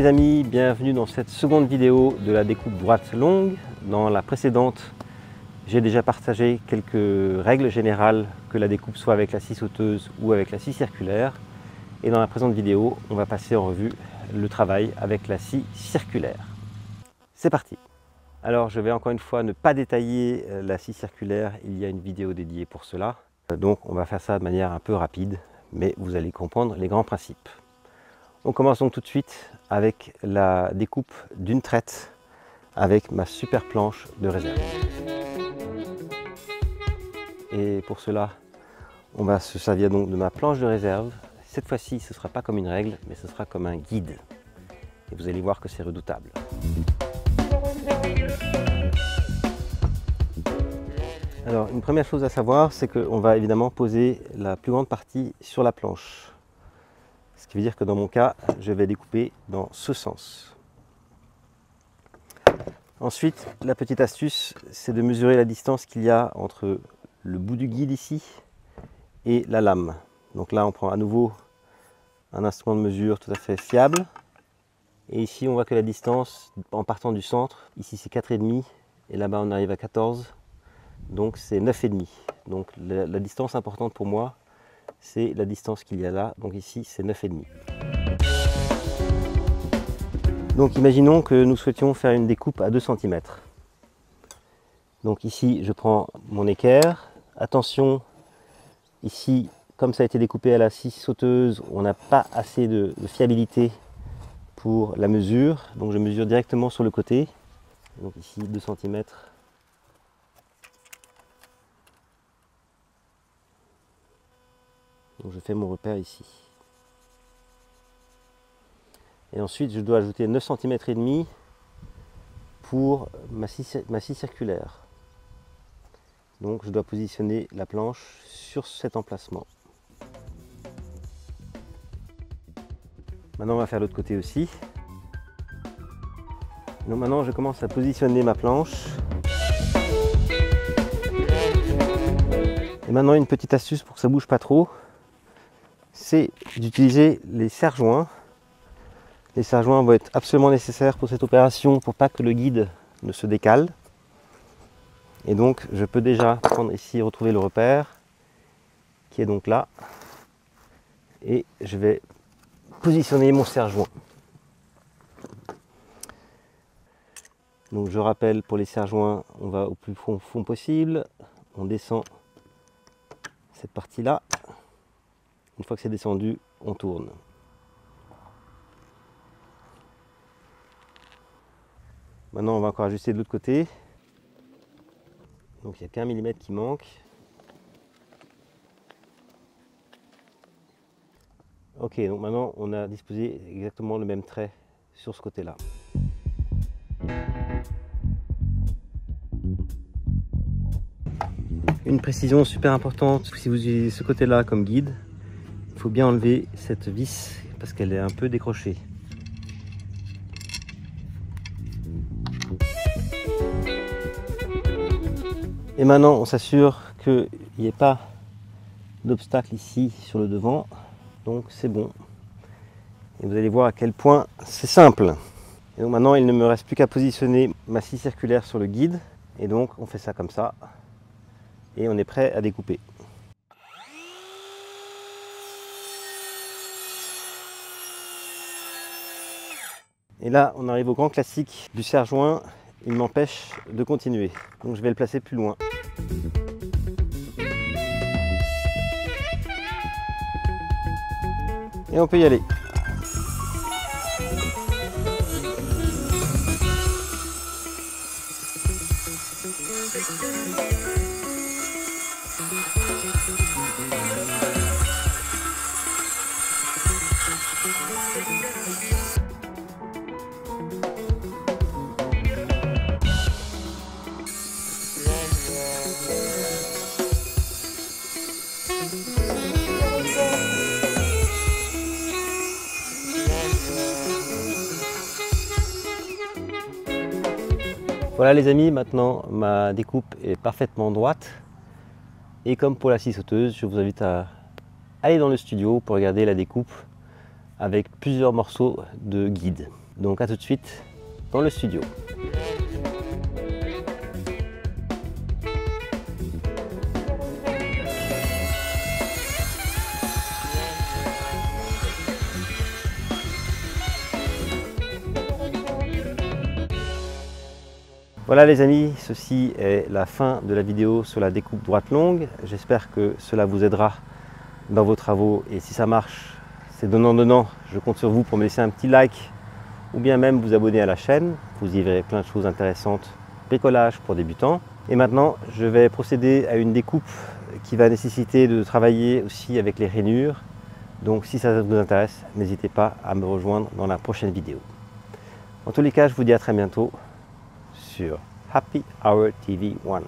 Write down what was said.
les amis, bienvenue dans cette seconde vidéo de la découpe droite longue. Dans la précédente, j'ai déjà partagé quelques règles générales, que la découpe soit avec la scie sauteuse ou avec la scie circulaire. Et dans la présente vidéo, on va passer en revue le travail avec la scie circulaire. C'est parti! Alors je vais encore une fois ne pas détailler la scie circulaire, il y a une vidéo dédiée pour cela. Donc on va faire ça de manière un peu rapide, mais vous allez comprendre les grands principes. On commence donc tout de suite avec la découpe d'une traite avec ma super planche de réserve. Et pour cela, on va se servir donc de ma planche de réserve. Cette fois-ci, ce ne sera pas comme une règle, mais ce sera comme un guide. Et vous allez voir que c'est redoutable. Alors, une première chose à savoir, c'est qu'on va évidemment poser la plus grande partie sur la planche. Ce qui veut dire que dans mon cas, je vais découper dans ce sens. Ensuite, la petite astuce, c'est de mesurer la distance qu'il y a entre le bout du guide ici et la lame. Donc là, on prend à nouveau un instrument de mesure tout à fait fiable. Et ici, on voit que la distance, en partant du centre, ici c'est 4,5 et là-bas on arrive à 14. Donc c'est 9,5. Donc la distance importante pour moi, c'est la distance qu'il y a là. Donc ici, c'est 9,5. Donc imaginons que nous souhaitions faire une découpe à 2 cm. Donc ici, je prends mon équerre. Attention, ici, comme ça a été découpé à la scie sauteuse, on n'a pas assez de fiabilité pour la mesure. Donc je mesure directement sur le côté. Donc ici, 2 cm. Donc je fais mon repère ici. Et ensuite, je dois ajouter 9 cm et demi pour ma scie circulaire. Donc je dois positionner la planche sur cet emplacement. Maintenant, on va faire l'autre côté aussi. Donc maintenant, je commence à positionner ma planche. Et maintenant, une petite astuce pour que ça ne bouge pas trop, c'est d'utiliser les serre-joints. Les serre-joints vont être absolument nécessaires pour cette opération pour pas que le guide ne se décale. Et donc je peux déjà prendre ici, retrouver le repère qui est donc là. Et je vais positionner mon serre-joint. Donc je rappelle, pour les serre-joints, on va au plus fond possible. On descend cette partie-là. Une fois que c'est descendu, on tourne. Maintenant, on va encore ajuster de l'autre côté. Donc, il n'y a qu'un millimètre qui manque. Ok, donc maintenant, on a disposé exactement le même trait sur ce côté-là. Une précision super importante, si vous utilisez ce côté-là comme guide, il faut bien enlever cette vis parce qu'elle est un peu décrochée. Et maintenant, on s'assure qu'il n'y ait pas d'obstacle ici sur le devant. Donc c'est bon. Et vous allez voir à quel point c'est simple. Et donc maintenant, il ne me reste plus qu'à positionner ma scie circulaire sur le guide. Et donc, on fait ça comme ça. Et on est prêt à découper. Et là, on arrive au grand classique du serre-joint. Il m'empêche de continuer. Donc je vais le placer plus loin. Et on peut y aller. Voilà les amis, maintenant ma découpe est parfaitement droite. Et comme pour la scie sauteuse, je vous invite à aller dans le studio pour regarder la découpe avec plusieurs morceaux de guide. Donc à tout de suite dans le studio. Voilà les amis, ceci est la fin de la vidéo sur la découpe droite longue. J'espère que cela vous aidera dans vos travaux et si ça marche, c'est donnant-donnant. Je compte sur vous pour me laisser un petit like ou bien même vous abonner à la chaîne. Vous y verrez plein de choses intéressantes, bricolage pour débutants. Et maintenant, je vais procéder à une découpe qui va nécessiter de travailler aussi avec les rainures. Donc si ça vous intéresse, n'hésitez pas à me rejoindre dans la prochaine vidéo. En tous les cas, je vous dis à très bientôt sur Happy Hour TV 1.